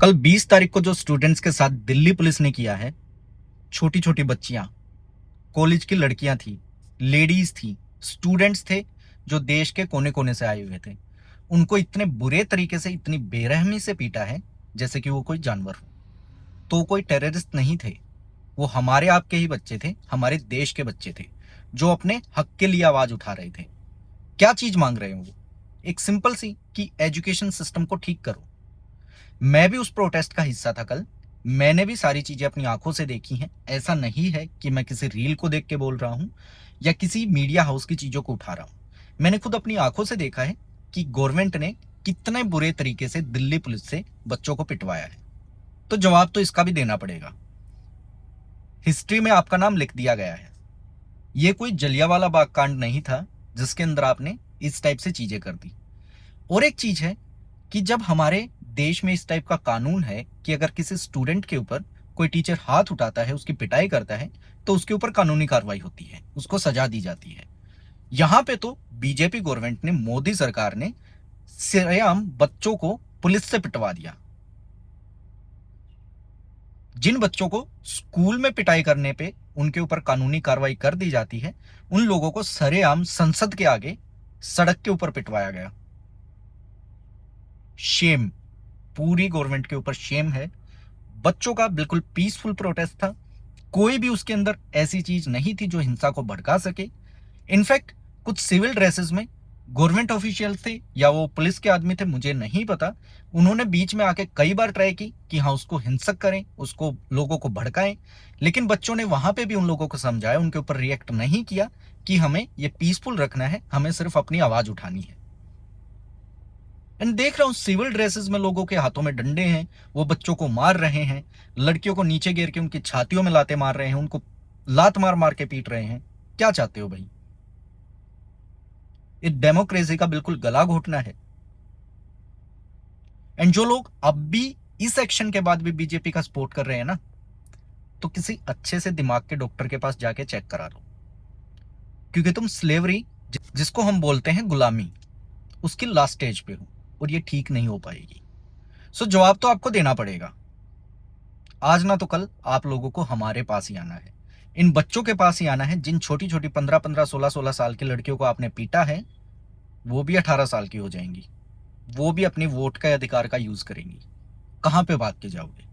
कल 20 तारीख को जो स्टूडेंट्स के साथ दिल्ली पुलिस ने किया है, छोटी छोटी बच्चियां, कॉलेज की लड़कियां थी, लेडीज थी, स्टूडेंट्स थे जो देश के कोने कोने से आए हुए थे, उनको इतने बुरे तरीके से, इतनी बेरहमी से पीटा है जैसे कि वो कोई जानवर हो। तो कोई टेररिस्ट नहीं थे, वो हमारे आपके ही बच्चे थे, हमारे देश के बच्चे थे जो अपने हक के लिए आवाज उठा रहे थे। क्या चीज मांग रहे हो वो? एक सिंपल सी कि एजुकेशन सिस्टम को ठीक करो। मैं भी उस प्रोटेस्ट का हिस्सा था कल। मैंने भी सारी चीजें अपनी आंखों से देखी हैं। ऐसा नहीं है कि मैं किसी रील को देख के बोल रहा हूं या किसी मीडिया हाउस की चीजों को उठा रहा हूं। मैंने खुद अपनी आंखों से देखा है कि गवर्नमेंट ने कितने बुरे तरीके से दिल्ली पुलिस से बच्चों को पिटवाया है। तो जवाब तो इसका भी देना पड़ेगा। हिस्ट्री में आपका नाम लिख दिया गया है। यह कोई जलियांवाला बाग कांड नहीं था जिसके अंदर आपने इस टाइप से चीजें कर दी। और एक चीज है कि जब हमारे देश में इस टाइप का कानून है कि अगर किसी स्टूडेंट के ऊपर कोई टीचर हाथ उठाता है, उसकी पिटाई करता है, तो उसके ऊपर कानूनी कार्रवाई होती है, उसको सजा दी जाती है। यहां पे तो बीजेपी गवर्नमेंट ने, मोदी सरकार ने सरेआम बच्चों को पुलिस से पिटवा दिया। जिन बच्चों को स्कूल में पिटाई करने पे उनके ऊपर कानूनी कार्रवाई कर दी जाती है, उन लोगों को सरेआम संसद के आगे सड़क के ऊपर पिटवाया गया। शेम, पूरी गवर्नमेंट के ऊपर शेम है। बच्चों का बिल्कुल पीसफुल प्रोटेस्ट था। कोई भी उसके अंदर ऐसी चीज नहीं थी जो हिंसा को भड़का सके। इनफैक्ट कुछ सिविल ड्रेसेस में गवर्नमेंट ऑफिशियल थे या वो पुलिस के आदमी थे, मुझे नहीं पता। उन्होंने बीच में आके कई बार ट्राई की कि हाँ, उसको हिंसक करें, उसको लोगों को भड़काएं, लेकिन बच्चों ने वहां पे भी उन लोगों को समझाया, उनके ऊपर रिएक्ट नहीं किया कि हमें ये पीसफुल रखना है, हमें सिर्फ अपनी आवाज उठानी है। एंड देख रहा हूं सिविल ड्रेसेस में लोगों के हाथों में डंडे हैं, वो बच्चों को मार रहे हैं, लड़कियों को नीचे गिर के उनकी छातियों में लाते मार रहे हैं, उनको लात मार मार के पीट रहे हैं। क्या चाहते हो भाई? ये डेमोक्रेसी का बिल्कुल गला घोटना है। एंड जो लोग अब भी इस एक्शन के बाद भी बीजेपी का सपोर्ट कर रहे हैं ना, तो किसी अच्छे से दिमाग के डॉक्टर के पास जाके चेक करा लो, क्योंकि तुम स्लेवरी, जिसको हम बोलते हैं गुलामी, उसकी लास्ट स्टेज पे हो और ये ठीक नहीं हो पाएगी। सो जवाब तो आपको देना पड़ेगा। आज ना तो कल आप लोगों को हमारे पास ही आना है, इन बच्चों के पास ही आना है जिन छोटी छोटी 15-15, 16-16 साल की लड़कियों को आपने पीटा है। वो भी 18 साल की हो जाएंगी, वो भी अपने वोट का अधिकार का यूज करेंगी। कहां पे भाग के जाओगे?